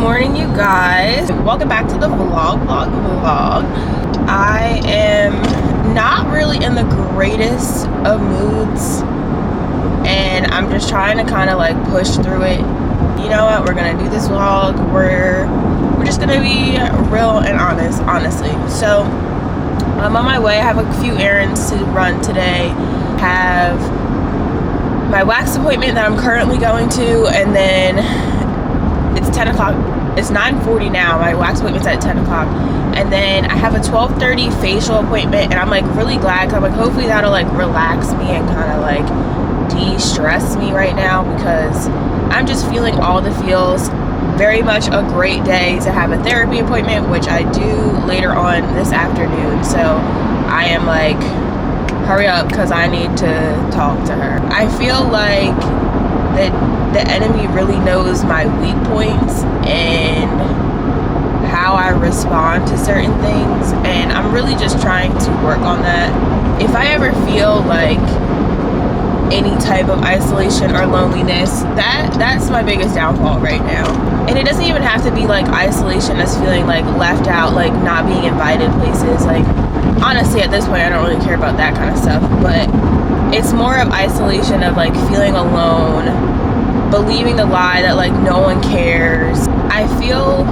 morning, you guys. Welcome back to the vlog. I am not really in the greatest of moods, and I'm just trying to kind of like push through it. You know what? We're gonna do this vlog. We're just gonna be real and honest, honestly. So I'm on my way. I have a few errands to run today. Have my wax appointment that I'm currently going to, and then it's 10 o'clock. It's 9:40 now. My wax appointment's at 10 o'clock. And then I have a 12:30 facial appointment, and I'm like really glad, because I'm like, hopefully that'll like relax me and kind of like de-stress me right now, because I'm just feeling all the feels. Very much a great day to have a therapy appointment, which I do later on this afternoon. So I am like, hurry up, because I need to talk to her. I feel like that the enemy really knows my weak points and how I respond to certain things, and I'm really just trying to work on that. If I ever feel like any type of isolation or loneliness, that's my biggest downfall right now. And it doesn't even have to be like isolation as feeling like left out, like not being invited places. Like honestly, at this point I don't really care about that kind of stuff, but it's more of isolation of like feeling alone, believing the lie that like no one cares. I feel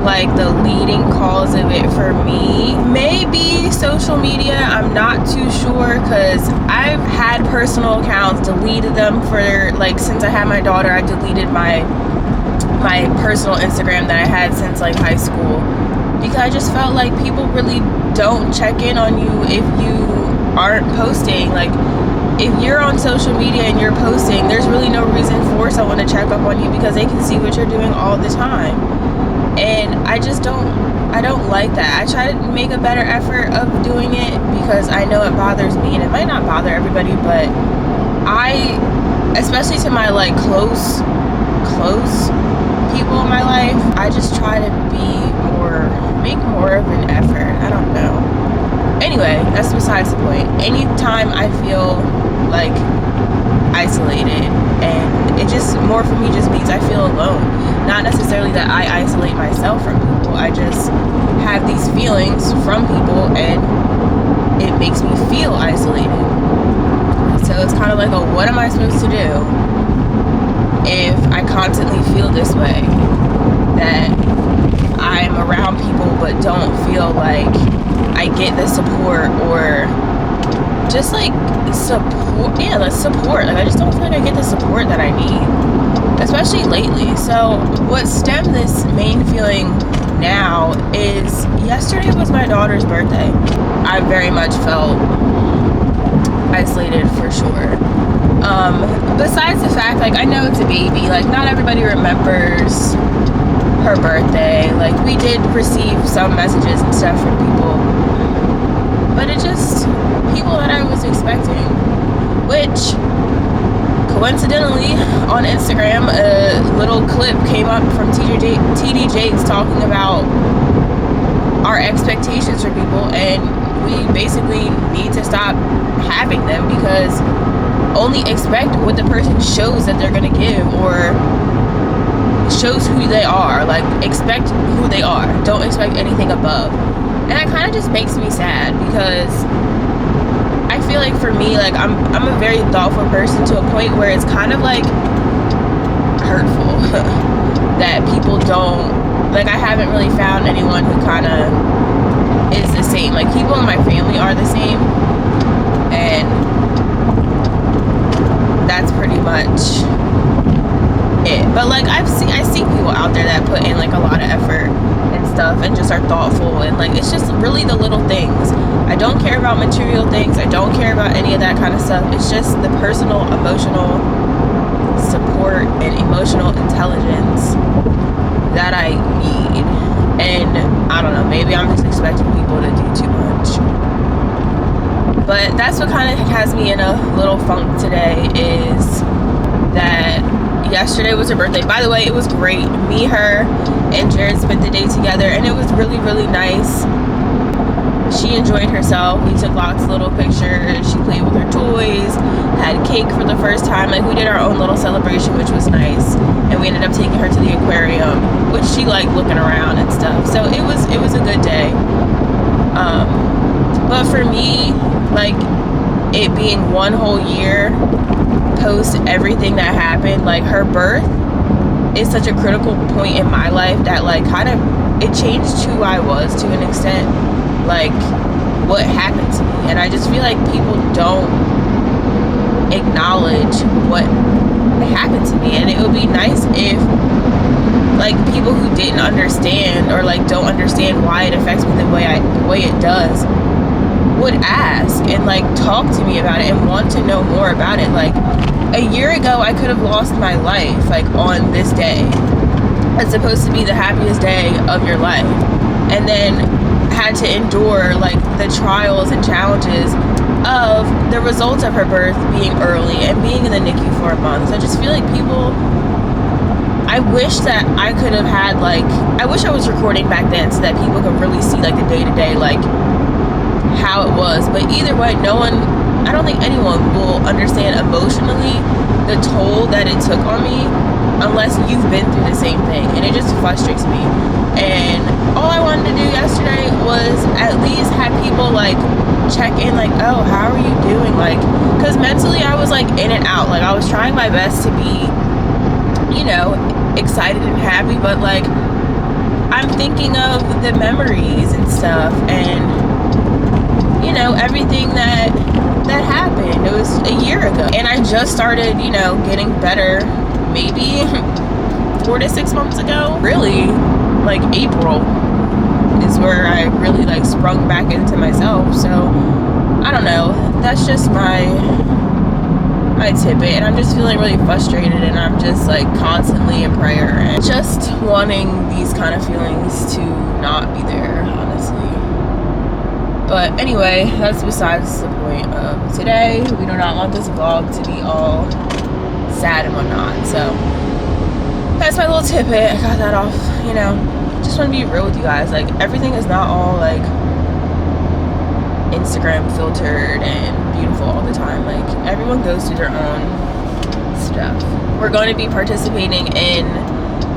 like the leading cause of it for me may be social media. I'm not too sure, because I've had personal accounts, deleted them for like, since I had my daughter. I deleted my personal Instagram that I had since like high school, because I just felt like people really don't check in on you if you aren't posting. Like if you're on social media and you're posting, there's really no reason for someone to check up on you, because they can see what you're doing all the time. And I don't like that. I try to make a better effort of doing it, because I know it bothers me, and it might not bother everybody, but especially to my like close people in my life, I just try to make more of an effort. I don't know. Anyway, that's besides the point. Anytime I feel like isolated, and it just more for me just means I feel alone. Not necessarily that I isolate myself from people. I just have these feelings from people, and it makes me feel isolated. So it's kind of like, oh, what am I supposed to do if I constantly feel this way, that I'm around people but don't feel like I get the support, or just like support. Yeah, the support. Like I just don't feel like I get the support that I need, especially lately. So what stemmed this main feeling now is yesterday was my daughter's birthday. I very much felt isolated for sure. Besides the fact, like, I know it's a baby, like not everybody remembers her birthday. Like we did receive some messages and stuff from people, but it just people that I was expecting, which coincidentally on Instagram a little clip came up from TD Jakes talking about our expectations for people, and we basically need to stop having them, because only expect what the person shows that they're gonna give, or shows who they are. Like expect who they are, don't expect anything above. And that kind of just makes me sad, because I feel like for me, like I'm a very thoughtful person to a point where it's kind of like hurtful that people don't, like I haven't really found anyone who kind of is the same. Like people in my family are the same, and that's pretty much it. But like I see people out there that put in like a lot of effort and stuff, and just are thoughtful, and like it's just really the little things. I don't care about material things. I don't care about any of that kind of stuff. It's just the personal, emotional support and emotional intelligence that I need. And I don't know, maybe I'm just expecting people to do too much. But that's what kind of has me in a little funk today, is that yesterday was her birthday. By the way, it was great. Me, her, and Jared spent the day together, and it was really, really nice. She enjoyed herself. We took lots of little pictures. She played with her toys, had cake cake for the first time. Like, we did our own little celebration, which was nice, and we ended up taking her to the aquarium, which she liked looking around and stuff. So it was a good day. But for me, like, it being one whole year post everything that happened, like, her birth is such a critical point in my life that, like, kind of, it changed who I was to an extent, like, what happened to me. And I just feel like people don't acknowledge what happened to me. And it would be nice if, like, people who didn't understand, or, like, don't understand why it affects me the way it does, would ask and, like, talk to me about it and want to know more about it. Like, a year ago, I could have lost my life, like, on this day. It's supposed to be the happiest day of your life. And then had to endure, like, the trials and challenges of the results of her birth being early and being in the NICU for a month. So I just feel like people, I wish that I could have had, like, I wish I was recording back then so that people could really see, like, the day-to-day, like, how it was. But either way, no one, I don't think anyone will understand emotionally the toll that it took on me unless you've been through the same thing. And it just frustrates me. And all I wanted to do yesterday was at least have people, like, check in, like, oh, how are you doing? Like, because mentally I was, like, in and out. Like, I was trying my best to be, you know, excited and happy, but, like, I'm thinking of the memories and stuff, and, you know, everything that happened. It was a year ago, and I just started, you know, getting better maybe 4 to 6 months ago. Really, like, April is where I really, like, sprung back into myself. So I don't know, that's just my tidbit, and I'm just feeling really frustrated, and I'm just, like, constantly in prayer and just wanting these kind of feelings to not be there, honestly. But anyway, that's besides the point of today. We do not want this vlog to be all sad and whatnot. So that's my little tidbit. I got that off, you know. Just want to be real with you guys. Like, everything is not all, like, Instagram filtered and beautiful all the time. Like, everyone goes through their own stuff. We're going to be participating in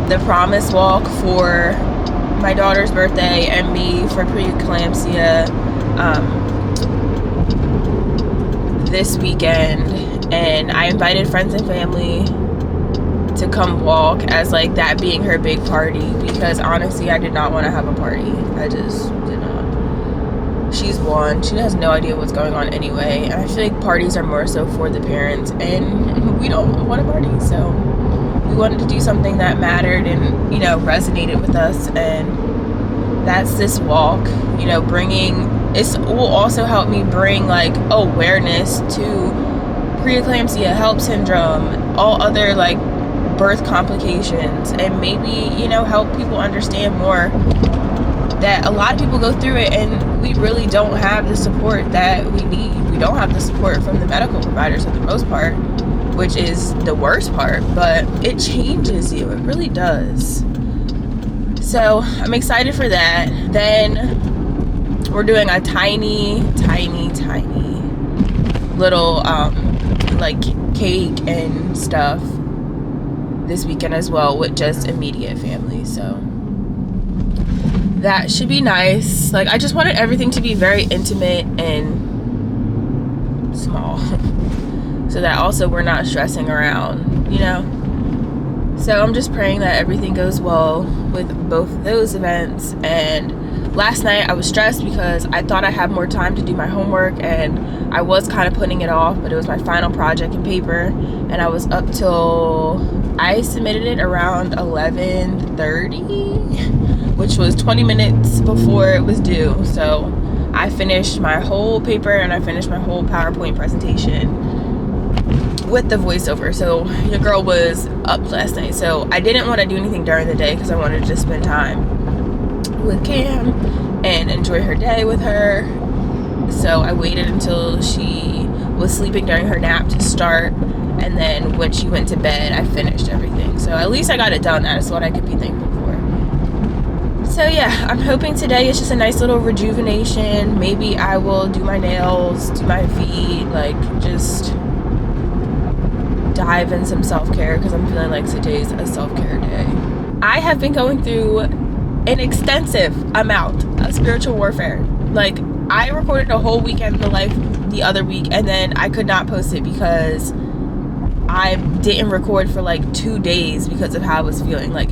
the Promise Walk for my daughter's birthday and me for preeclampsia this weekend, and I invited friends and family to come walk, as, like, that being her big party, because honestly I did not want to have a party. I just did not. She's one, she has no idea what's going on anyway, and I feel like parties are more so for the parents, and we don't want a party. So we wanted to do something that mattered and, you know, resonated with us, and that's this walk. You know, it will also help me bring, like, awareness to preeclampsia, HELLP syndrome, all other, like, birth complications, and maybe, you know, help people understand more that a lot of people go through it, and we really don't have the support that we need. We don't have the support from the medical providers for the most part, which is the worst part, but it changes you. It really does. So I'm excited for that. Then we're doing a tiny little like, cake and stuff this weekend as well, with just immediate family. So that should be nice. Like, I just wanted everything to be very intimate and small so that also we're not stressing around, you know. So I'm just praying that everything goes well with both of those events. And last night I was stressed because I thought I had more time to do my homework, and I was kind of putting it off, but it was my final project and paper, and I was up till, I submitted it around 11:30, which was 20 minutes before it was due. So I finished my whole paper and I finished my whole PowerPoint presentation with the voiceover. So your girl was up last night, so I didn't want to do anything during the day because I wanted to just spend time with Cam and enjoy her day with her. So I waited until she was sleeping during her nap to start, and then when she went to bed I finished everything. So at least I got it done. That is what I could be thankful for. So yeah, I'm hoping today is just a nice little rejuvenation. Maybe I will do my nails, do my feet, like, just dive in some self-care because I'm feeling like today's a self-care day. I have been going through an extensive amount of spiritual warfare. Like, I recorded a whole weekend in the life the other week, and then I could not post it because I didn't record for like 2 days because of how I was feeling. Like,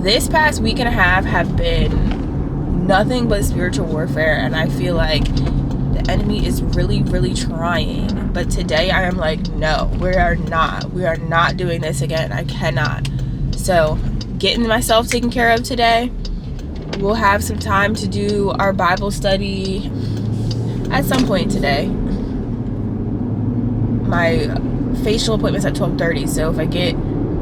this past week and a half have been nothing but spiritual warfare, and I feel like the enemy is really, really trying. But today I am like, no, we are not doing this again. I cannot. So getting myself taken care of today. We'll have some time to do our Bible study at some point today. My facial appointment's at 12:30, so if I get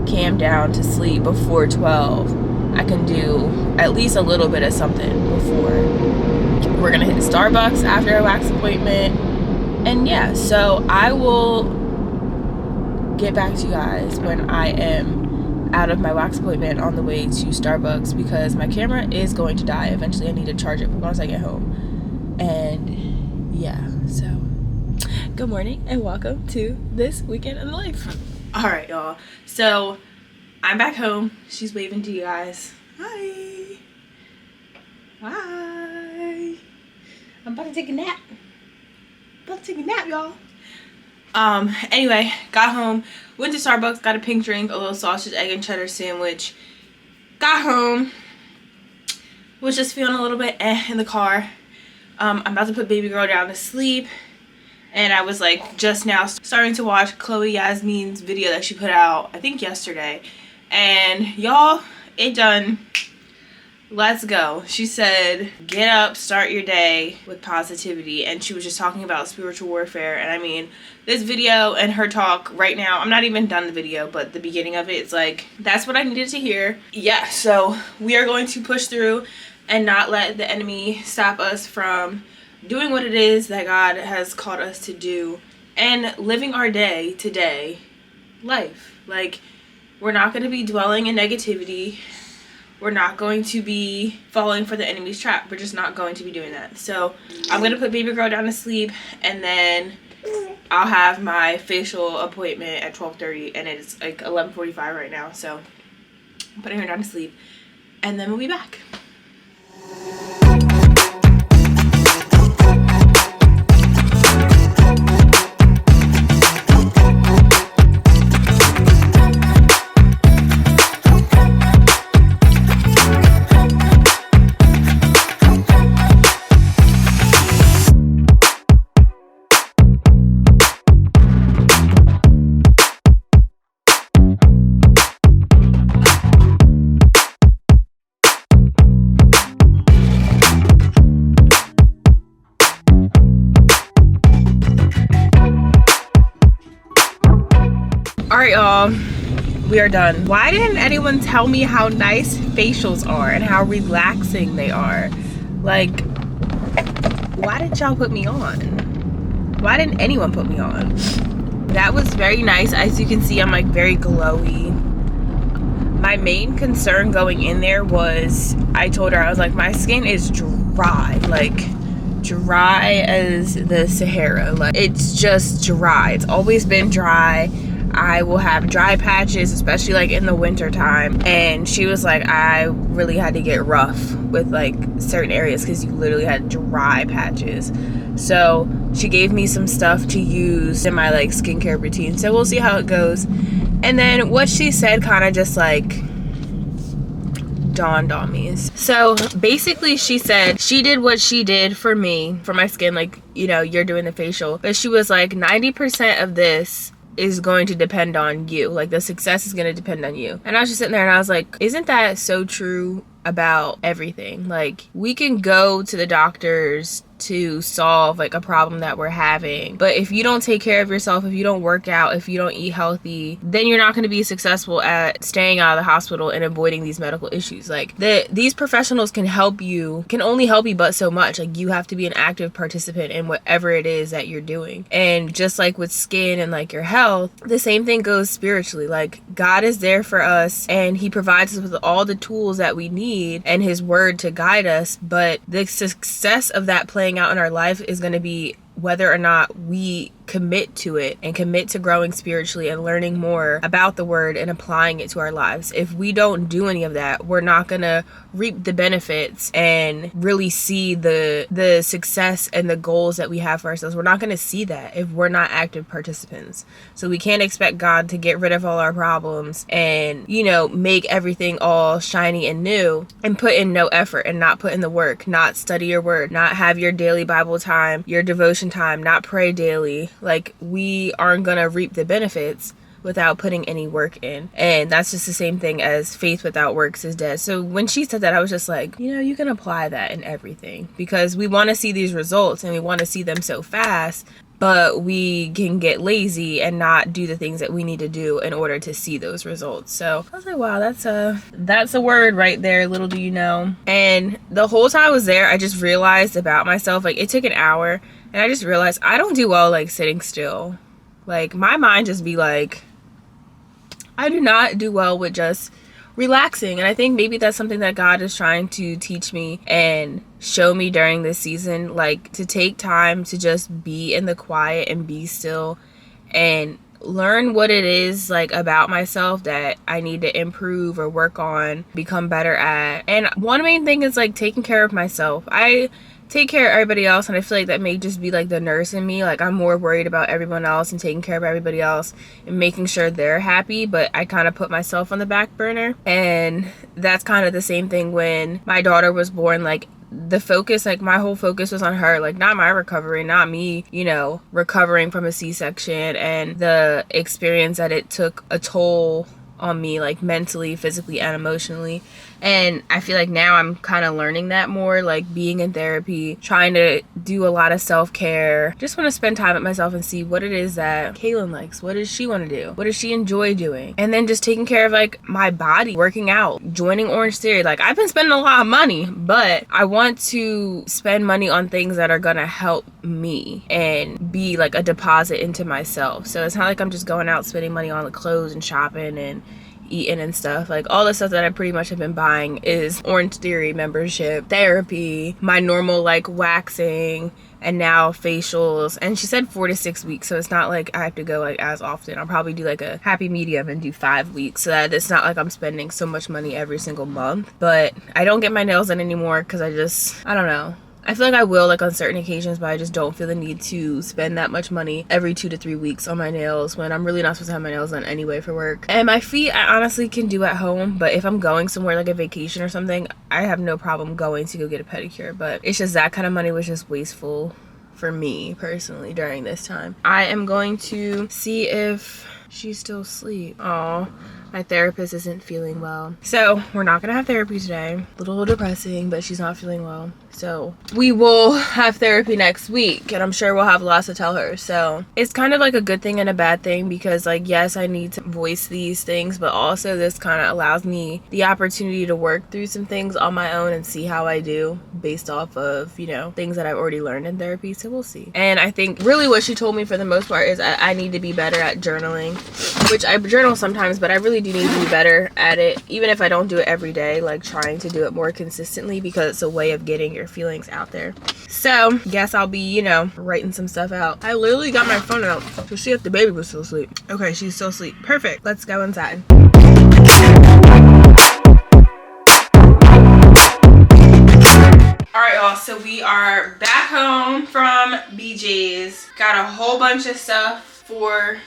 Cam down to sleep before 12, I can do at least a little bit of something before. We're gonna hit Starbucks after our wax appointment, and yeah, so I will get back to you guys when I am out of my wax appointment on the way to Starbucks, because my camera is going to die eventually. I need to charge it once I get home. And yeah, so good morning and welcome to this weekend in the life. All right, y'all, so I'm back home. She's waving to you guys. Hi. Hi. I'm about to take a nap. Y'all. Anyway, got home, went to Starbucks, got a pink drink, a little sausage, egg, and cheddar sandwich. Got home, was just feeling a little bit in the car. I'm about to put baby girl down to sleep, and I was like just now starting to watch Chloe Yasmin's video that she put out, I think yesterday. And y'all, it done. Let's go. She said, get up, start your day with positivity. And she was just talking about spiritual warfare. And I mean, this video and her talk right now, I'm not even done the video, but the beginning of it, it's like, that's what I needed to hear. Yeah, so we are going to push through and not let the enemy stop us from doing what it is that God has called us to do and living our day today life. Like, we're not going to be dwelling in negativity. We're not going to be falling for the enemy's trap. We're just not going to be doing that. So I'm going to put baby girl down to sleep, and then I'll have my facial appointment at 12:30, and it's like 11:45 right now. So I'm putting her down to sleep, and then we'll be back. Alright, y'all, we are done. Why didn't anyone tell me how nice facials are and how relaxing they are? Like, why did y'all put me on? Why didn't anyone put me on? That was very nice. As you can see, I'm like very glowy. My main concern going in there was, I told her, I was like, my skin is dry, like dry as the Sahara. Like, it's just dry. It's always been dry. I will have dry patches, especially like in the winter time. And she was like, I really had to get rough with like certain areas because you literally had dry patches. So she gave me some stuff to use in my like skincare routine. So we'll see how it goes. And then what she said kind of just like dawned on me. So basically she said she did what she did for me, for my skin, like, you know, you're doing the facial. But she was like, 90% of this is going to depend on you. Like, the success is going to depend on you. And I was just sitting there and I was like, isn't that so true about everything? Like, we can go to the doctors to solve like a problem that we're having, but if you don't take care of yourself, if you don't work out, if you don't eat healthy, then you're not going to be successful at staying out of the hospital and avoiding these medical issues. Like, these professionals can help you, can only help you but so much. Like, you have to be an active participant in whatever it is that you're doing. And just like with skin and like your health, the same thing goes spiritually. Like, God is there for us and he provides us with all the tools that we need and his word to guide us, but the success of that playing out in our life is going to be whether or not we commit to it and commit to growing spiritually and learning more about the word and applying it to our lives. If we don't do any of that, we're not gonna reap the benefits and really see the success and the goals that we have for ourselves. We're not gonna see that if we're not active participants. So we can't expect God to get rid of all our problems and, you know, make everything all shiny and new and put in no effort and not put in the work, not study your word, not have your daily Bible time, your devotion time, not pray daily. Like, we aren't gonna reap the benefits without putting any work in. And that's just the same thing as faith without works is dead. So when she said that, I was just like, you know, you can apply that in everything, because we want to see these results and we want to see them so fast, but we can get lazy and not do the things that we need to do in order to see those results. So I was like, wow, that's a word right there. Little do you know. And the whole time I was there, I just realized about myself, like, it took an hour and I just realized I don't do well like sitting still. Like, my mind just be like, I do not do well with just relaxing. And I think maybe that's something that God is trying to teach me and show me during this season, like, to take time to just be in the quiet and be still and learn what it is, like, about myself that I need to improve or work on, become better at. And one main thing is, like, taking care of myself. I take care of everybody else, and I feel like that may just be like the nurse in me. Like, I'm more worried about everyone else and taking care of everybody else and making sure they're happy, but I kind of put myself on the back burner. And that's kind of the same thing when my daughter was born. Like, the focus, like, my whole focus was on her, like, not my recovery, not me, you know, recovering from a C-section and the experience that it took a toll on me, like, mentally, physically, and emotionally. And I feel like now I'm kind of learning that more, like, being in therapy, trying to do a lot of self-care. Just want to spend time with myself and see what it is that Kaylin likes. What does she want to do? What does she enjoy doing? And then just taking care of, like, my body, working out, joining Orange Theory. Like, I've been spending a lot of money, but I want to spend money on things that are gonna help me and be like a deposit into myself. So it's not like I'm just going out spending money on the clothes and shopping and eating and stuff. Like, all the stuff that I pretty much have been buying is Orange Theory membership, therapy, my normal, like, waxing, and now facials. And she said 4 to 6 weeks, so it's not like I have to go, like, as often. I'll probably do, like, a happy medium and do 5 weeks, so that it's not like I'm spending so much money every single month. But I don't get my nails done anymore because I don't know. I feel like I will, like, on certain occasions, but I just don't feel the need to spend that much money every 2 to 3 weeks on my nails when I'm really not supposed to have my nails done anyway for work. And my feet, I honestly can do at home, but if I'm going somewhere like a vacation or something, I have no problem going to go get a pedicure. But it's just that kind of money was just wasteful for me personally during this time. I am going to see if she's still asleep. Oh, my therapist isn't feeling well, so we're not gonna have therapy today. A little depressing, but she's not feeling well, so we will have therapy next week, and I'm sure we'll have lots to tell her. So it's kind of like a good thing and a bad thing, because, like, yes, I need to voice these things, but also this kind of allows me the opportunity to work through some things on my own and see how I do based off of, you know, things that I've already learned in therapy. So we'll see. And I think really what she told me for the most part is I need to be better at journaling, which I journal sometimes, but I really do need to be better at it, even if I don't do it every day, like, trying to do it more consistently, because it's a way of getting your feelings out there. So guess I'll be, you know, writing some stuff out. I literally got my phone out to see if the baby was still asleep. Okay, she's still asleep. Perfect. Let's go inside. Alright, y'all, so we are back home from BJ's. Got a whole bunch of stuff for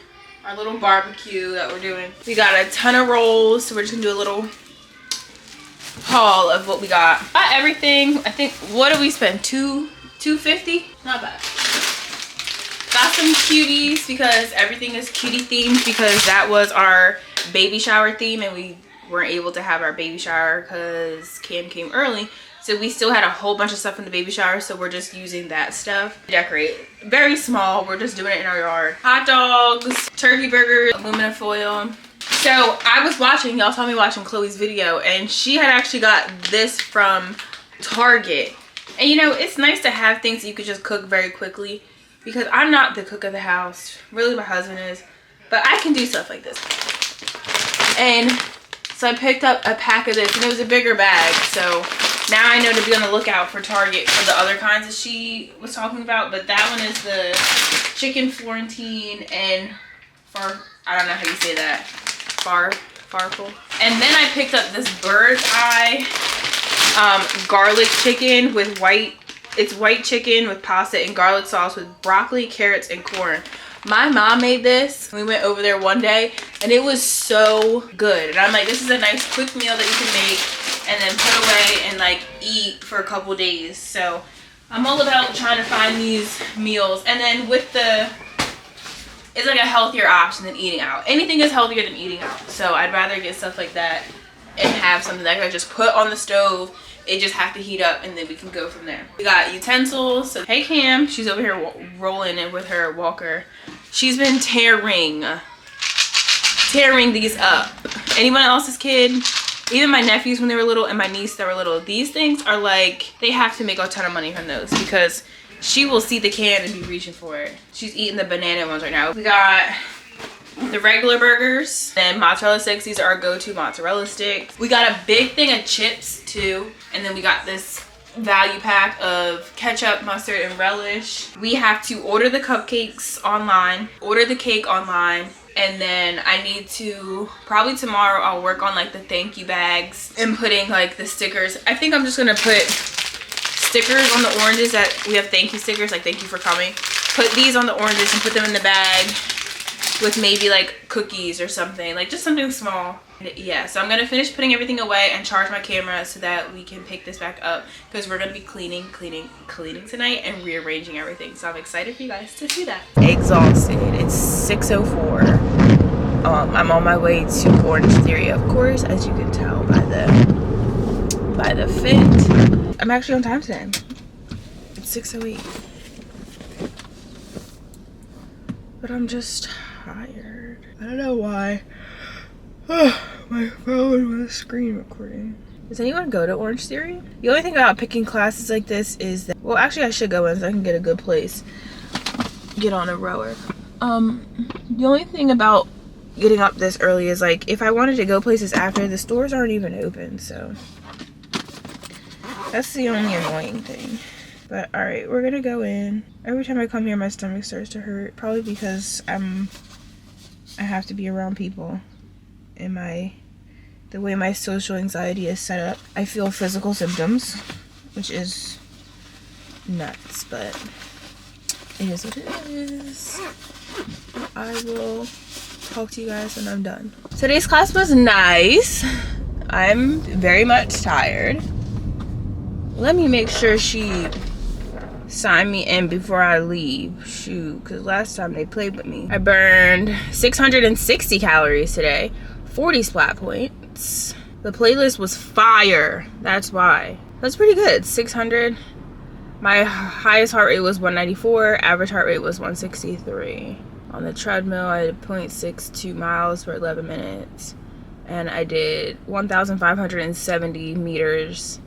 our little barbecue that we're doing. We got a ton of rolls, so we're just gonna do a little haul of what we got. Got everything. I think, what did we spend? $250? Not bad. Got some cuties, because everything is cutie themed, because that was our baby shower theme, and we weren't able to have our baby shower because Cam came early. So we still had a whole bunch of stuff in the baby shower, so we're just using that stuff to decorate. Very small, we're just doing it in our yard. Hot dogs, turkey burgers, aluminum foil. So I was watching, y'all saw me watching Chloe's video, and she had actually got this from Target. And, you know, it's nice to have things that you could just cook very quickly, because I'm not the cook of the house. Really, my husband is. But I can do stuff like this. And so I picked up a pack of this, and it was a bigger bag, so Now I know to be on the lookout for Target for the other kinds that she was talking about. But that one is the chicken Florentine and I don't know how you say that. Farfel. And then I picked up this bird's eye garlic chicken with it's white chicken with pasta and garlic sauce with broccoli, carrots, and corn. My mom made this. We went over there one day and it was so good. And I'm like, this is a nice quick meal that you can make and then put away and like eat for a couple days. So I'm all about trying to find these meals. And then with it's like a healthier option than eating out. Anything is healthier than eating out. So I'd rather get stuff like that and have something that I can just put on the stove. It just have to heat up and then we can go from there. We got utensils. So hey Cam, she's over here rolling in with her walker. She's been tearing these up. Anyone else's kid, even my nephews when they were little and my niece that were little, these things are like, they have to make a ton of money from those because she will see the can and be reaching for it. She's eating the banana ones right now. We got the regular burgers and mozzarella sticks. These are our go-to mozzarella sticks. We got a big thing of chips too. And then we got this value pack of ketchup, mustard, and relish. We have to order the cupcakes online, order the cake online, and then I need to, probably tomorrow, I'll work on like the thank you bags and putting like the stickers. I think I'm just gonna put stickers on the oranges that we have thank you stickers, like thank you for coming. Put these on the oranges and put them in the bag with maybe like cookies or something, like just something small. Yeah, so I'm gonna finish putting everything away and charge my camera so that we can pick this back up because we're gonna be cleaning tonight and rearranging everything. So I'm excited for you guys to see that. Exhausted. It's 6:04. I'm on my way to Orange Theory, of course, as you can tell by the fit. I'm actually on time today. It's 6:08. But I'm just tired. I don't know why. My phone was screen recording. Does anyone go to Orange Theory? The only thing about picking classes like this is that, well, actually I should go in so I can get a good place. Get on a rower. The only thing about getting up this early is like, if I wanted to go places after, the stores aren't even open, so that's the only annoying thing. But all right, we're gonna go in. Every time I come here, my stomach starts to hurt, probably because I have to be around people. And the way my social anxiety is set up, I feel physical symptoms, which is nuts, but it is what it is. I will talk to you guys when I'm done. Today's class was nice. I'm very much tired. Let me make sure she signed me in before I leave. Shoot, because last time they played with me. I burned 660 calories today. 40 splat points. The playlist was fire. That's why. That's pretty good. 600. My highest heart rate was 194. Average heart rate was 163. On the treadmill, I did 0.62 miles for 11 minutes. And I did 1,570 meters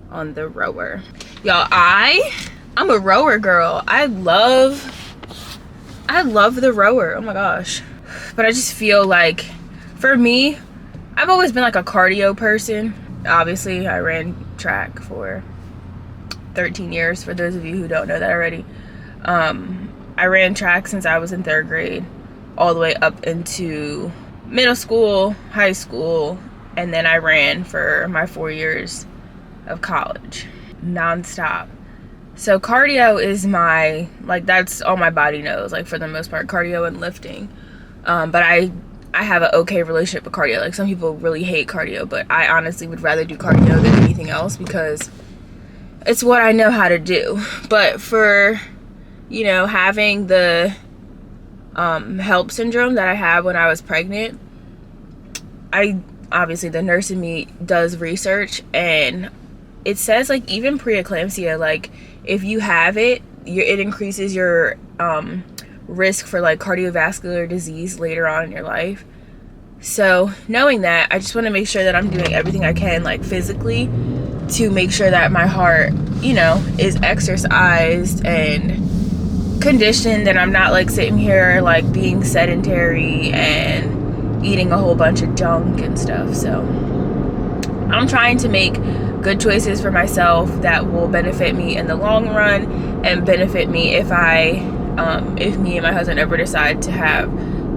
on the rower. Y'all, I'm a rower girl. I love the rower. Oh my gosh. But I just feel like, for me, I've always been like a cardio person. Obviously, I ran track for 13 years, for those of you who don't know that already. I ran track since I was in 3rd grade, all the way up into middle school, high school, and then I ran for my 4 years of college, non-stop. So cardio is my, like, that's all my body knows, like, for the most part, cardio and lifting. But I have an okay relationship with cardio. Like, some people really hate cardio, but I honestly would rather do cardio than anything else because it's what I know how to do. But for, you know, having the HELP syndrome that I had when I was pregnant, obviously the nurse in me does research, and it says, like, even preeclampsia, like, if you have it, it increases your risk for like cardiovascular disease later on in your life. So knowing that, I just want to make sure that I'm doing everything I can, like, physically, to make sure that my heart, you know, is exercised and conditioned, and I'm not like sitting here like being sedentary and eating a whole bunch of junk and stuff. So I'm trying to make good choices for myself that will benefit me in the long run and benefit me if me and my husband ever decide to have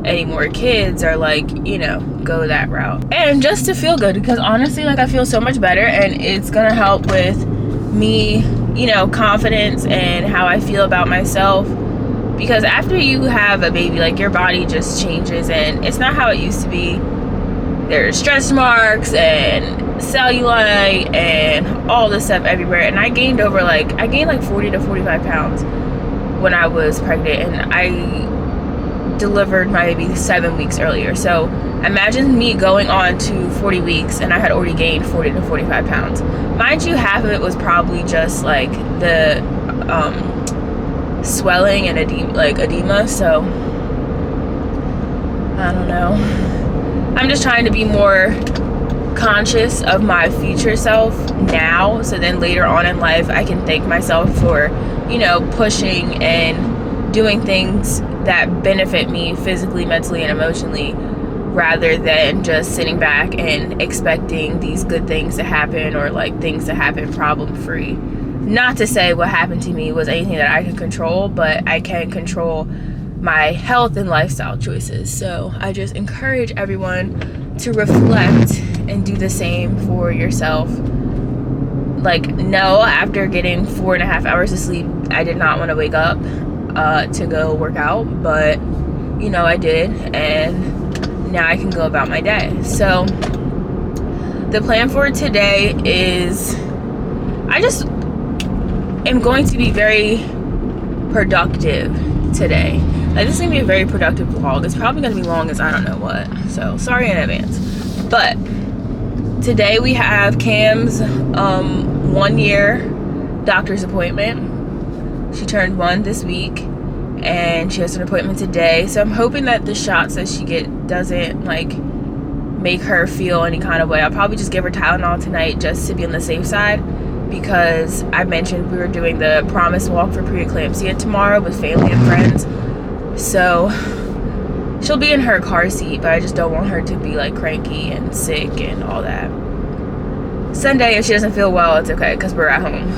any more kids, or like, you know, go that route. And just to feel good, because honestly, like, I feel so much better, and it's gonna help with me, you know, confidence and how I feel about myself. Because after you have a baby, like, your body just changes, and it's not how it used to be. There's stretch marks and cellulite and all this stuff everywhere. And I gained like 40 to 45 pounds when I was pregnant, and I delivered my baby 7 weeks earlier. So imagine me going on to 40 weeks and I had already gained 40 to 45 pounds. Mind you, half of it was probably just like the swelling and edema. So I don't know. I'm just trying to be more conscious of my future self now, so then later on in life I can thank myself for, you know, pushing and doing things that benefit me physically, mentally, and emotionally, rather than just sitting back and expecting these good things to happen, or like things to happen problem free. Not to say what happened to me was anything that I can control, but I can control my health and lifestyle choices. So I just encourage everyone to reflect and do the same for yourself. Like, no, after getting 4.5 hours of sleep, I did not want to wake up to go work out, but you know, I did, and now I can go about my day. So the plan for today is I just am going to be very productive today. Like, this is gonna be a very productive vlog. It's probably gonna be long as I don't know what, so sorry in advance. But today we have Cam's 1 year doctor's appointment. She turned 1 this week, and she has an appointment today. So I'm hoping that the shots that she doesn't like make her feel any kind of way. I'll probably just give her Tylenol tonight just to be on the safe side, because I mentioned we were doing the promise walk for preeclampsia tomorrow with family and friends. So she'll be in her car seat, but I just don't want her to be like cranky and sick and all that. Sunday, if she doesn't feel well, it's okay, because we're at home.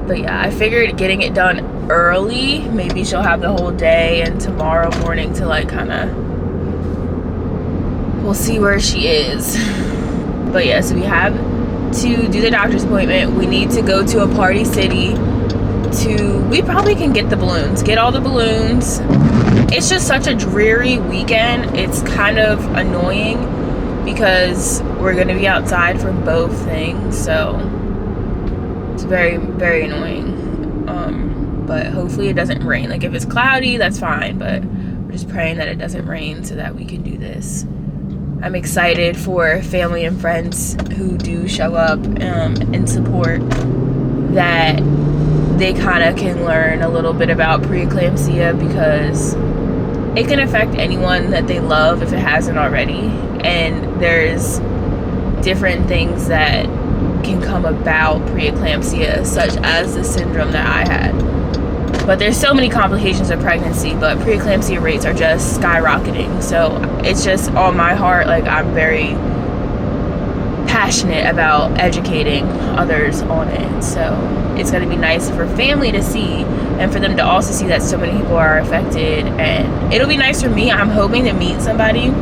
But yeah, I figured getting it done early, maybe she'll have the whole day and tomorrow morning to like kind of, we'll see where she is. But yeah, so we have to do the doctor's appointment. We need to go to a party city we probably can get all the balloons. It's just such a dreary weekend. It's kind of annoying because we're gonna be outside for both things, so it's very, very annoying. But hopefully it doesn't rain. Like, if it's cloudy, that's fine, but we're just praying that it doesn't rain so that we can do this. I'm excited for family and friends who do show up and support, that they kind of can learn a little bit about preeclampsia, because it can affect anyone that they love if it hasn't already. And there's different things that can come about preeclampsia, such as the syndrome that I had. But there's so many complications of pregnancy, but preeclampsia rates are just skyrocketing. So it's just on my heart. Like, I'm very passionate about educating others on it. So it's going to be nice for family to see, and for them to also see that so many people are affected. And it'll be nice for me. I'm hoping to meet somebody.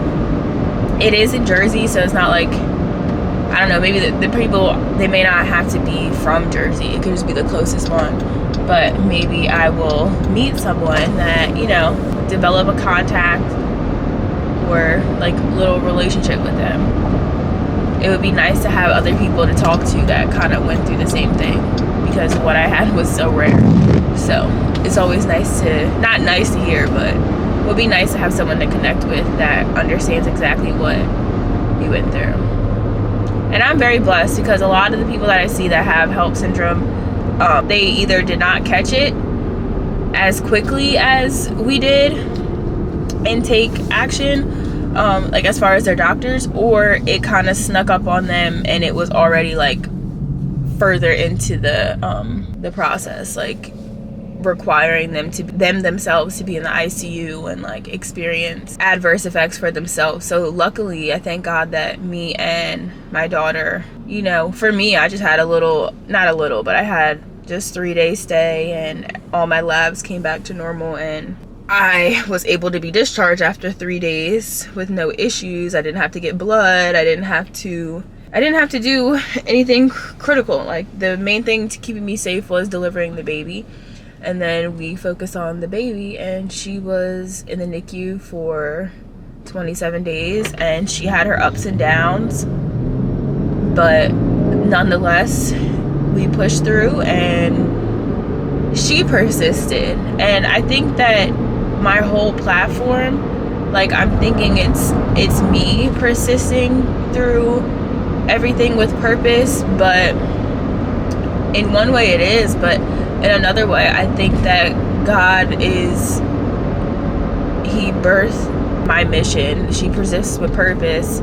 It is in Jersey, so it's not like, I don't know, maybe the people, they may not have to be from Jersey. It could just be the closest one. But maybe I will meet someone that, you know, develop a contact or like little relationship with them. It would be nice to have other people to talk to that kind of went through the same thing, because what I had was so rare. So it's always nice to, not nice to hear, but it would be nice to have someone to connect with that understands exactly what you went through. And I'm very blessed, because a lot of the people that I see that have HELLP syndrome, they either did not catch it as quickly as we did and take action, like as far as their doctors, or it kind of snuck up on them and it was already like further into the process. Like, requiring them themselves to be in the ICU and like experience adverse effects for themselves. So luckily, I thank God that me and my daughter, you know, for me, I just had I had just 3-day stay, and all my labs came back to normal, and I was able to be discharged after 3 days with no issues. I didn't have to get blood. I didn't have to do anything critical. Like, the main thing to keeping me safe was delivering the baby. And then we focused on the baby, and she was in the NICU for 27 days, and she had her ups and downs, but nonetheless, we pushed through, and she persisted. And I think that my whole platform, like, I'm thinking it's me persisting through everything with purpose, but in one way it is, but in another way, I think that God he birthed my mission. She persists with purpose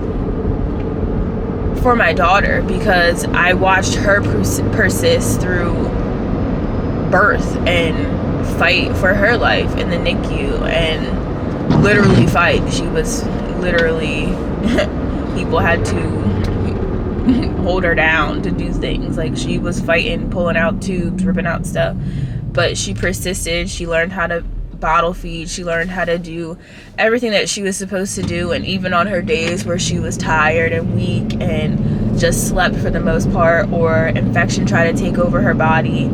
for my daughter, because I watched her persist through birth and fight for her life in the NICU, and literally fight. She was literally, people had to hold her down to do things. Like, she was fighting, pulling out tubes, ripping out stuff, but she persisted. She learned how to bottle feed. She learned how to do everything that she was supposed to do. And even on her days where she was tired and weak and just slept for the most part, or infection tried to take over her body,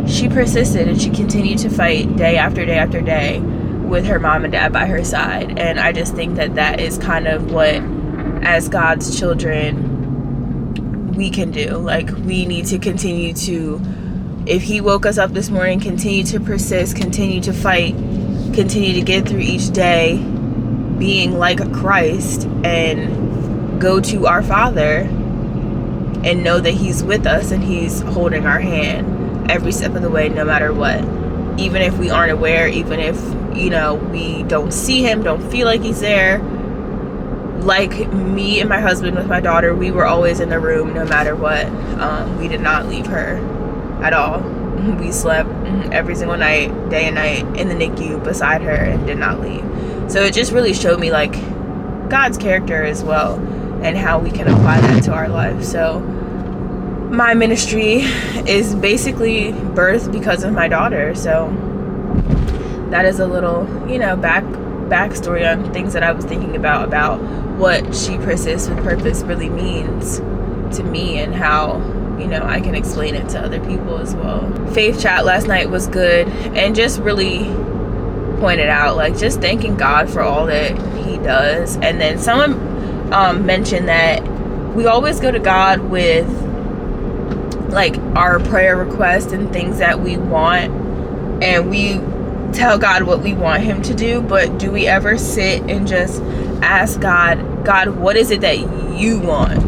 she persisted, and she continued to fight day after day after day with her mom and dad by her side. And I just think that that is kind of what, as God's children, we can do. Like, we need to continue to, if he woke us up this morning, continue to persist, continue to fight, continue to get through each day being like a Christ, and go to our Father and know that he's with us and he's holding our hand every step of the way, no matter what. Even if we aren't aware, even if, you know, we don't see him, don't feel like he's there. Like me and my husband with my daughter, we were always in the room no matter what. We did not leave her at all. We slept every single night, day and night, in the NICU beside her, and did not leave. So it just really showed me, like, God's character as well, and how we can apply that to our life. So my ministry is basically birthed because of my daughter. So that is a little, you know, backstory on things that I was thinking about what she persists with purpose really means to me, and how, you know, I can explain it to other people as well. Faith chat last night was good, and just really pointed out, like, just thanking God for all that he does. And then someone mentioned that we always go to God with, like, our prayer requests and things that we want, and we tell God what we want him to do, but do we ever sit and just ask God, what is it that you want?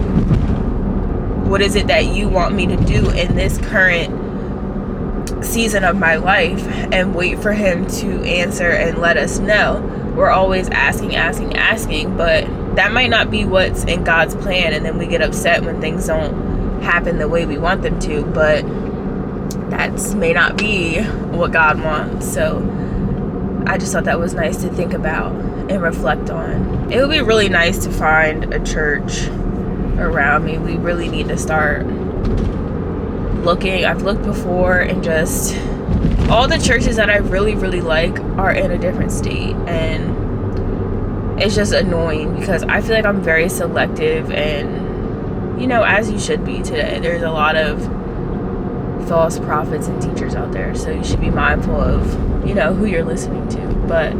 What is it that you want me to do in this current season of my life? And wait for him to answer and let us know. We're always asking, but that might not be what's in God's plan, and then we get upset when things don't happen the way we want them to, but that may not be what God wants. So I just thought that was nice to think about and reflect on. It would be really nice to find a church around me. We really need to start looking. I've looked before, and just all the churches that I really, really like are in a different state, and it's just annoying because I feel like I'm very selective, and, you know, as you should be today. There's a lot of false prophets and teachers out there, so you should be mindful of, you know, who you're listening to. But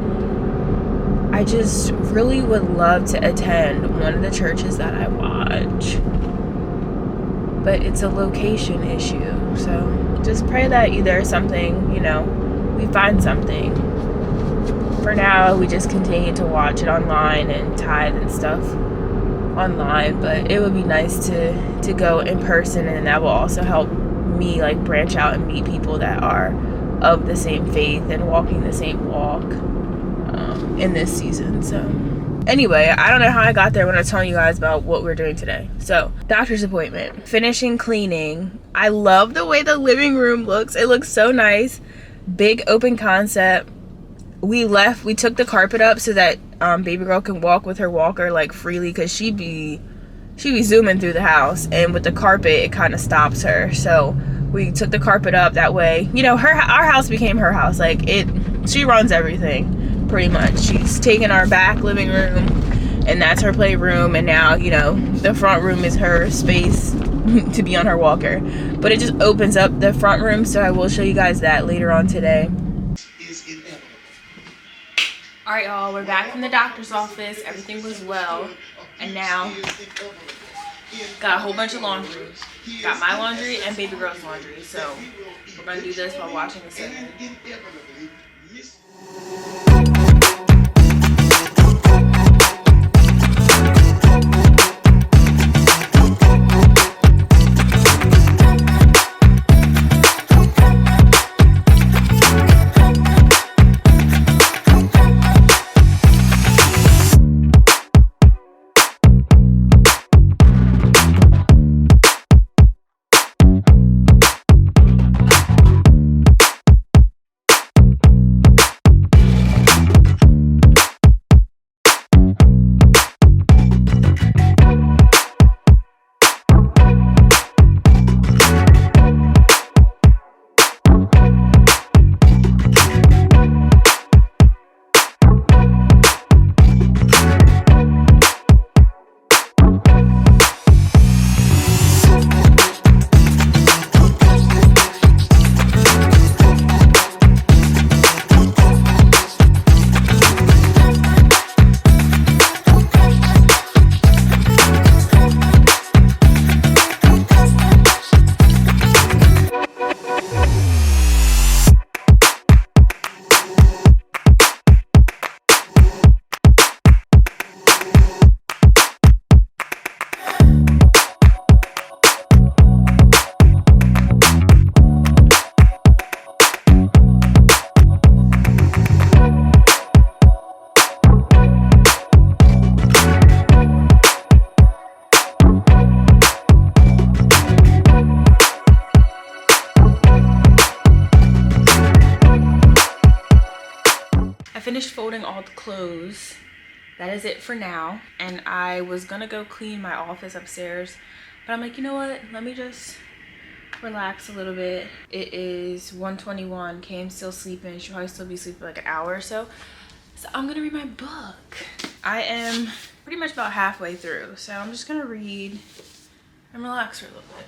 I just really would love to attend one of the churches that I watch, but it's a location issue. So just pray that either something, you know, we find something. For now, we just continue to watch it online and tithe and stuff online, but it would be nice to go in person, and that will also help me, like, branch out and meet people that are of the same faith and walking the same walk in this season. So anyway, I don't know how I got there when I was telling you guys about what we're doing today. So, doctor's appointment, finishing cleaning. I love the way the living room looks. It looks so nice. Big open concept. We took the carpet up so that baby girl can walk with her walker like freely, because she'd be zooming through the house, and with the carpet it kind of stops her. So we took the carpet up that way, you know, our house became her house. Like, she runs everything pretty much. She's taken our back living room, and that's her playroom, and now, you know, the front room is her space to be on her walker. But it just opens up the front room, so I will show you guys that later on today. Alright, y'all, we're back from the doctor's office. Everything was well, and now got a whole bunch of laundry. Got my laundry and baby girl's laundry, so we're gonna do this while watching the cinema. Finished folding all the clothes. That is it for now, and I was gonna go clean my office upstairs, but I'm like, you know what, let me just relax a little bit. It is 1:21. Cam's still sleeping. She'll probably still be sleeping like an hour or so, so I'm gonna read my book. I am pretty much about halfway through, so I'm just gonna read and relax for a little bit.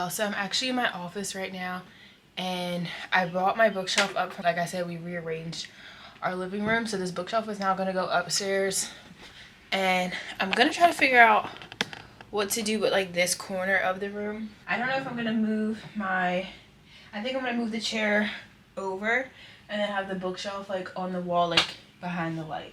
So I'm actually in my office right now, and I brought my bookshelf up. Like I said, we rearranged our living room, so this bookshelf is now going to go upstairs, and I'm going to try to figure out what to do with like this corner of the room. I don't know if I'm going to move I think I'm going to move the chair over and then have the bookshelf like on the wall, like behind the lights.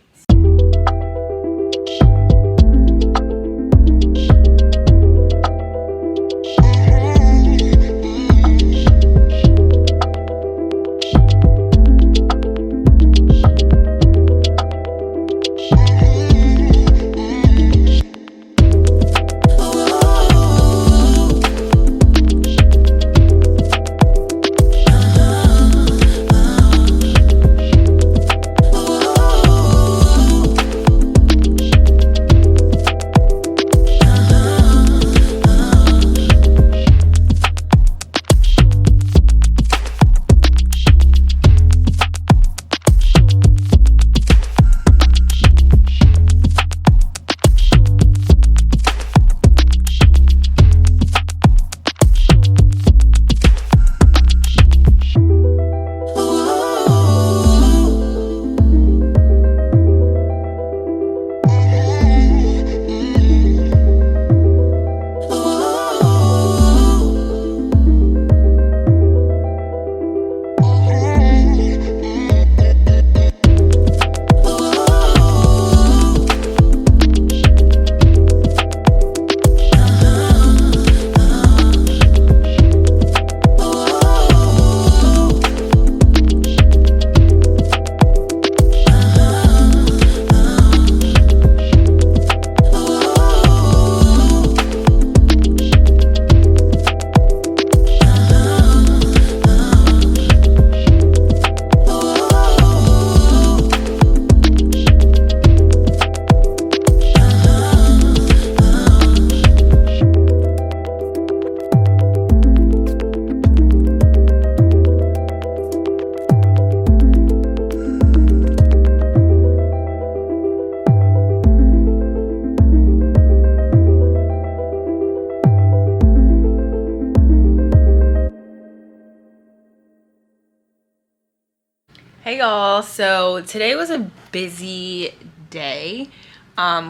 Hey y'all, so today was a busy day.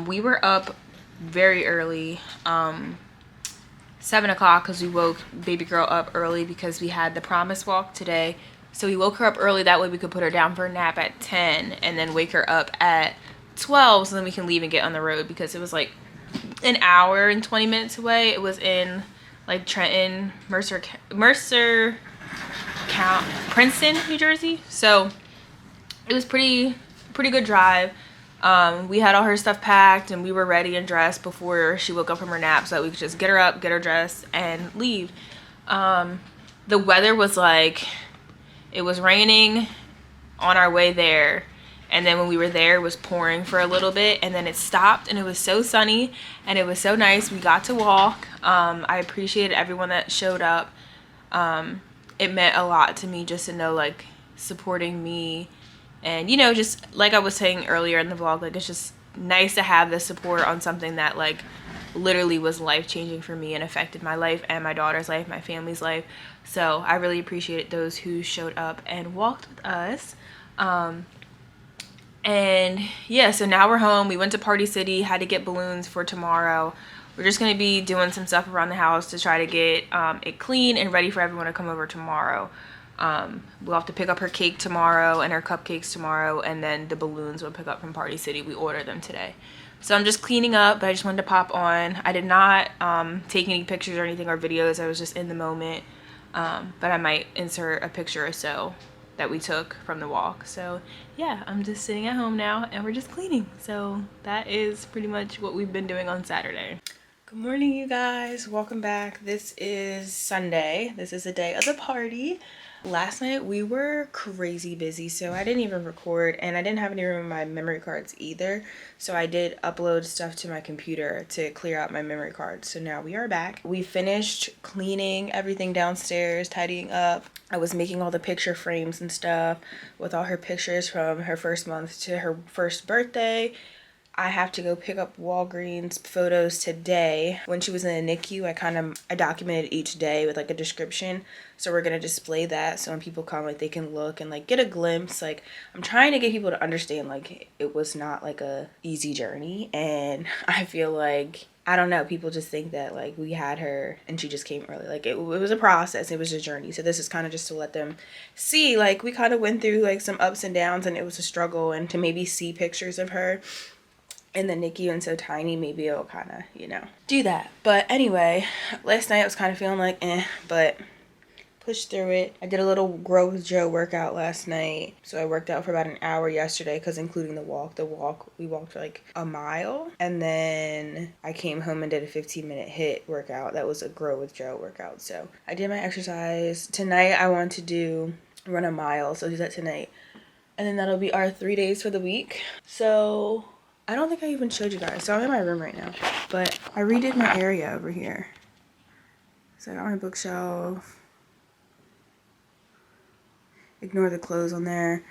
We were up very early, 7 o'clock, because we woke baby girl up early because we had the promise walk today. So we woke her up early, that way we could put her down for a nap at 10 and then wake her up at 12 so then we can leave and get on the road, because it was like an hour and 20 minutes away. It was in like Trenton, Mercer Count, Princeton, New Jersey. So it was pretty good drive. We had all her stuff packed and we were ready and dressed before she woke up from her nap so that we could just get her up, get her dressed, and leave. The weather was like, it was raining on our way there, and then when we were there it was pouring for a little bit, and then it stopped and it was so sunny and it was so nice. We got to walk. I appreciated everyone that showed up. It meant a lot to me just to know, like, supporting me. And, you know, just like I was saying earlier in the vlog, like, it's just nice to have the support on something that, like, literally was life-changing for me and affected my life and my daughter's life, my family's life. So I really appreciated those who showed up and walked with us. And, yeah, so now we're home. We went to Party City, had to get balloons for tomorrow. We're just going to be doing some stuff around the house to try to get it clean and ready for everyone to come over tomorrow. We'll have to pick up her cake tomorrow and her cupcakes tomorrow, and then the balloons we'll pick up from Party City. We ordered them today. So I'm just cleaning up, but I just wanted to pop on. I did not take any pictures or anything or videos. I was just in the moment, but I might insert a picture or so that we took from the walk. So yeah, I'm just sitting at home now and we're just cleaning. So that is pretty much what we've been doing on Saturday. Good morning, you guys. Welcome back. This is Sunday. This is the day of the party. Last night we were crazy busy, so I didn't even record, and I didn't have any room in my memory cards either. So I did upload stuff to my computer to clear out my memory cards. So now we are back. We finished cleaning everything downstairs, tidying up. I was making all the picture frames and stuff with all her pictures from her first month to her first birthday. I have to go pick up Walgreens photos today. When she was in the NICU, I documented each day with like a description. So we're gonna display that so when people come, like, they can look and like get a glimpse. Like, I'm trying to get people to understand, like, it was not like a easy journey. And I feel like, I don't know, people just think that like we had her and she just came early. Like, it was a process, it was a journey. So this is kind of just to let them see, like, we kind of went through like some ups and downs and it was a struggle, and to maybe see pictures of her in the NICU and so tiny, maybe it'll kind of, you know, do that. But anyway, last night I was kind of feeling like but pushed through it. I did a little Grow with Joe workout last night. So I worked out for about an hour yesterday, because including the walk, we walked like a mile, and then I came home and did a 15-minute HIIT workout. That was a Grow with Joe workout. So I did my exercise. Tonight I want to run a mile, so I'll do that tonight. And then that'll be our 3 days for the week. So I don't think I even showed you guys. So I'm in my room right now, but I redid my area over here. So I got my bookshelf. Ignore the clothes on there.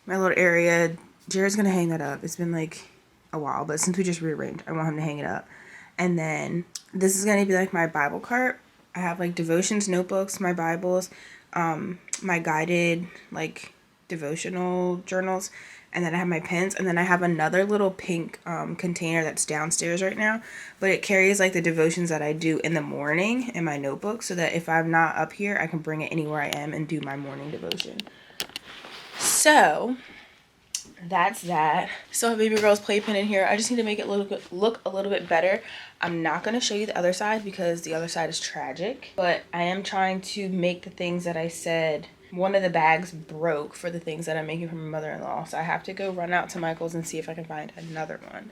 My little area. Jared's gonna hang that up. It's been like a while, but since we just rearranged, I want him to hang it up. And then this is gonna be like my Bible cart. I have like devotions, notebooks, my Bibles, my guided like devotional journals, and then I have my pens, and then I have another little pink container that's downstairs right now, but it carries like the devotions that I do in the morning in my notebook, so that if I'm not up here, I can bring it anywhere I am and do my morning devotion. So that's that. So baby girl's playpen in here. I just need to make it look a little bit better. I'm not going to show you the other side because the other side is tragic, but I am trying to make the things that I said. One of the bags broke for the things that I'm making for my mother-in-law, so I have to go run out to Michael's and see if I can find another one.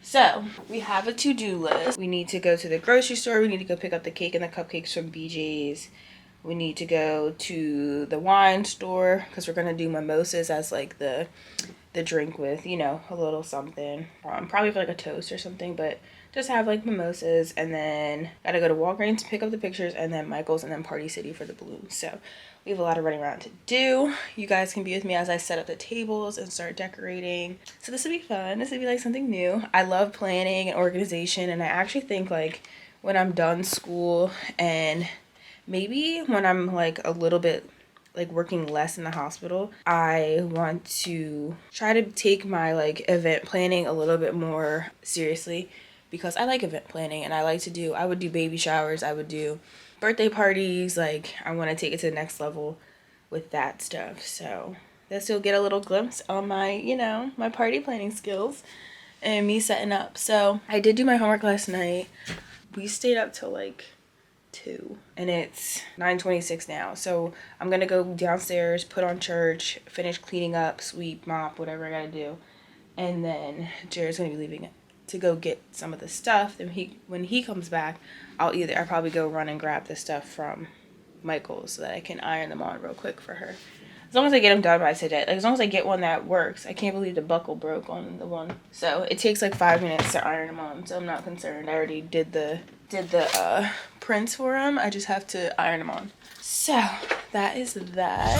So we have a to-do list. We need to go to the grocery store. We need to go pick up the cake and the cupcakes from BJ's. We need to go to the wine store because we're going to do mimosas as like the drink with, you know, a little something. Probably for like a toast or something, but just have like mimosas. And then gotta go to Walgreens to pick up the pictures, and then Michael's, and then Party City for the balloons. So we have a lot of running around to do. You guys can be with me as I set up the tables and start decorating. So this will be fun. This will be like something new. I love planning and organization, and I actually think like when I'm done school and maybe when I'm like a little bit like working less in the hospital, I want to try to take my like event planning a little bit more seriously, because I like event planning and I would do baby showers, I would do birthday parties. Like I want to take it to the next level with that stuff. So this you'll get a little glimpse on my, you know, my party planning skills and me setting up. So I did do my homework last night. We stayed up till like 2 and it's 9:26 now. So I'm gonna go downstairs, put on church, finish cleaning up, sweep, mop, whatever I gotta do. And then Jared's gonna be leaving to go get some of the stuff. Then when he comes back, I'll probably go run and grab the stuff from Michael's so that I can iron them on real quick for her. As long as I get them done by today. Like, as long as I get one that works. I can't believe the buckle broke on the one. So it takes like 5 minutes to iron them on. So I'm not concerned. I already did the prints for them. I just have to iron them on. So that is that.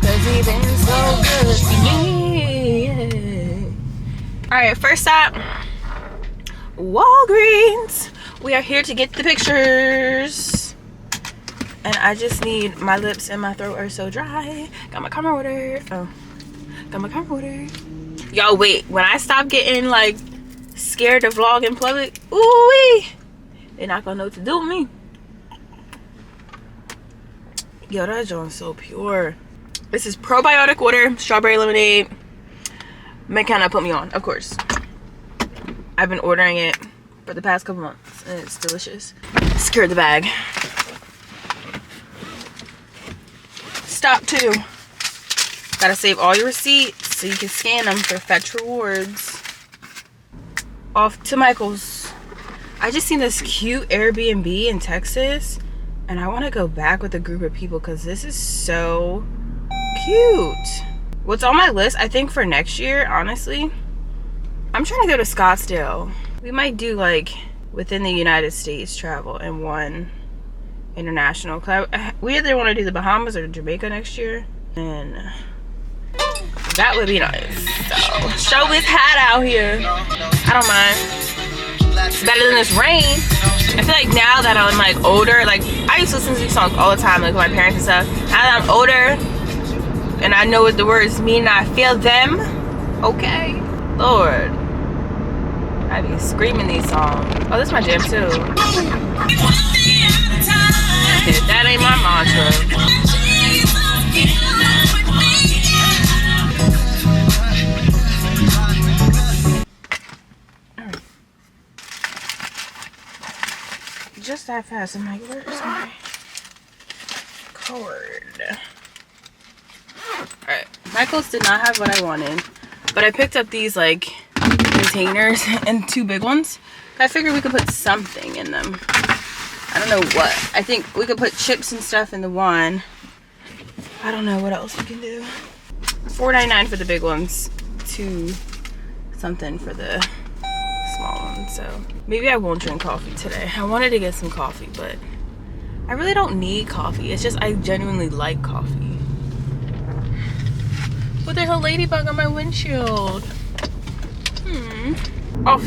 Cause he's been so good to me. Alright, first stop, Walgreens. We are here to get the pictures. And I just need, my lips and my throat are so dry. Got my camera water. Oh, got my camera water. Yo, wait, when I stop getting like scared to vlog in public, ooh-wee, they're not gonna know what to do with me. Yo, that joint's so pure. This is probiotic water, strawberry lemonade. McKenna put me on, of course. I've been ordering it for the past couple months and it's delicious. Secured the bag. Stop 2. Gotta save all your receipts so you can scan them for fetch rewards. Off to Michael's. I just seen this cute Airbnb in Texas and I want to go back with a group of people because this is so cute. What's on my list, I think, for next year, honestly, I'm trying to go to Scottsdale. We might do like within the United States travel and one international. We either want to do the Bahamas or Jamaica next year, and that would be nice. So show is hot out here. I don't mind. It's better than this rain. I feel like now that I'm like older, like I used to listen to these songs all the time, like with my parents and stuff. Now that I'm older and I know what the words mean and I feel them, okay, Lord, I be screaming these songs. Oh, this is my jam too. Yeah, that ain't my mantra. Just that fast. I'm like, where's my cord? Alright, Michael's did not have what I wanted, but I picked up these like containers and 2 big ones. I figured we could put something in them. I don't know what. I think we could put chips and stuff in the one. I don't know what else we can do. $4.99 for the big ones, 2 something for the small one. So maybe I won't drink coffee today. I wanted to get some coffee, but I really don't need coffee. It's just I genuinely like coffee. But there's a ladybug on my windshield. Off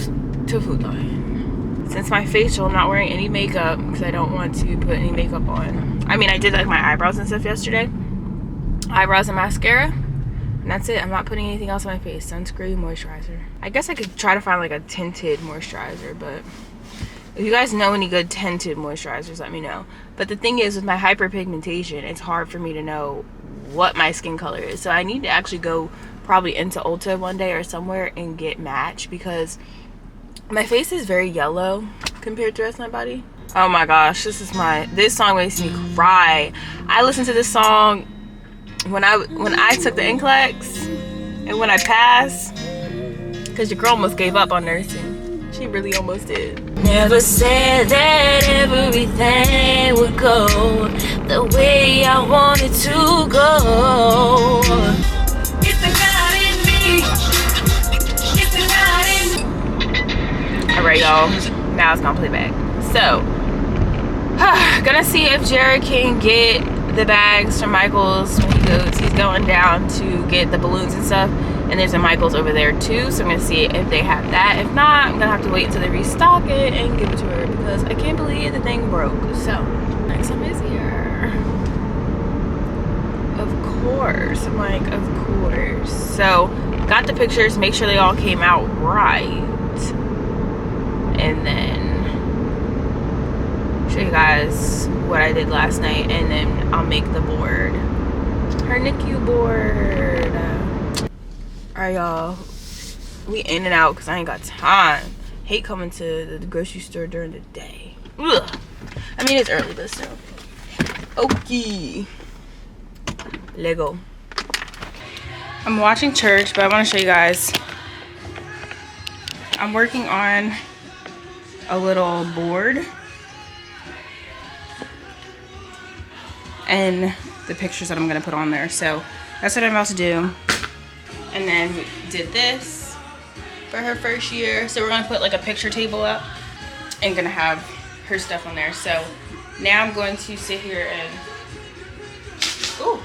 to Food Line. Since my facial, I'm not wearing any makeup because I don't want to put any makeup on. I mean, I did like my eyebrows and stuff yesterday. Eyebrows and mascara. And that's it. I'm not putting anything else on my face. Sunscreen, moisturizer. I guess I could try to find like a tinted moisturizer, but if you guys know any good tinted moisturizers, let me know. But the thing is, with my hyperpigmentation, it's hard for me to know what my skin color is. So I need to actually go probably into Ulta one day or somewhere and get matched, because my face is very yellow compared to the rest of my body. Oh my gosh, this song makes me cry. I listened to this song when I took the NCLEX and when I passed, because your girl almost gave up on nursing. She really almost did. Never said that everything would go the way I wanted to go. It's the God in me. It's the God in me. Alright, y'all. Now it's gonna play back. So, gonna see if Jared can get the bags from Michael's when he goes. He's going down to get the balloons and stuff. And there's a Michael's over there too, so I'm gonna see if they have that. If not, I'm gonna have to wait until they restock it and give it to her because I can't believe the thing broke. So next time is here. Of course. I'm like, of course. So got the pictures, make sure they all came out right. And then show you guys what I did last night, and then I'll make the board. Her NICU board. Alright, y'all. We in and out because I ain't got time. Hate coming to the grocery store during the day. Ugh. I mean, it's early, but still. Okay. Lego. I'm watching church, but I want to show you guys. I'm working on a little board. And the pictures that I'm going to put on there. So that's what I'm about to do. And then we did this for her first year. So we're gonna put like a picture table up and gonna have her stuff on there. So now I'm going to sit here and, ooh.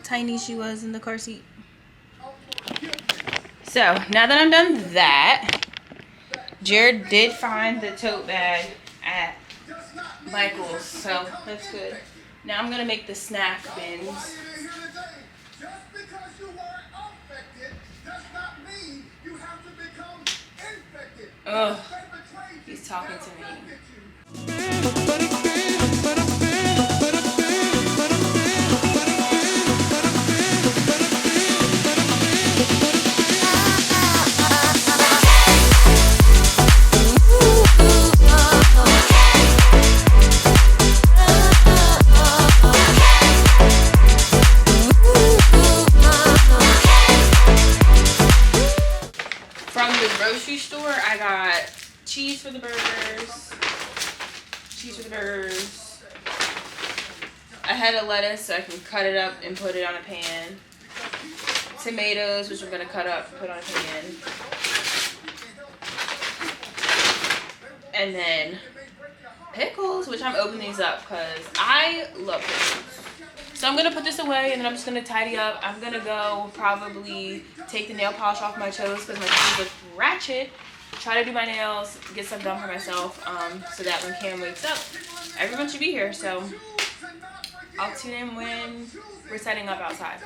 Tiny she was in the car seat. So now that I'm done that, Jared did find the tote bag at Michael's, so that's good. Now I'm gonna make the snack bins. Oh, he's talking to me. From the grocery store, I got cheese for the burgers. A head of lettuce so I can cut it up and put it on a pan. Tomatoes, which I'm gonna cut up and put on a pan. And then pickles, which I'm opening these up because I love pickles. So I'm gonna put this away and then I'm just gonna tidy up. I'm gonna go probably take the nail polish off my toes because my toes look ratchet. Try to do my nails, get stuff done for myself, so that when Cam wakes up, everyone should be here. So I'll tune in when we're setting up outside.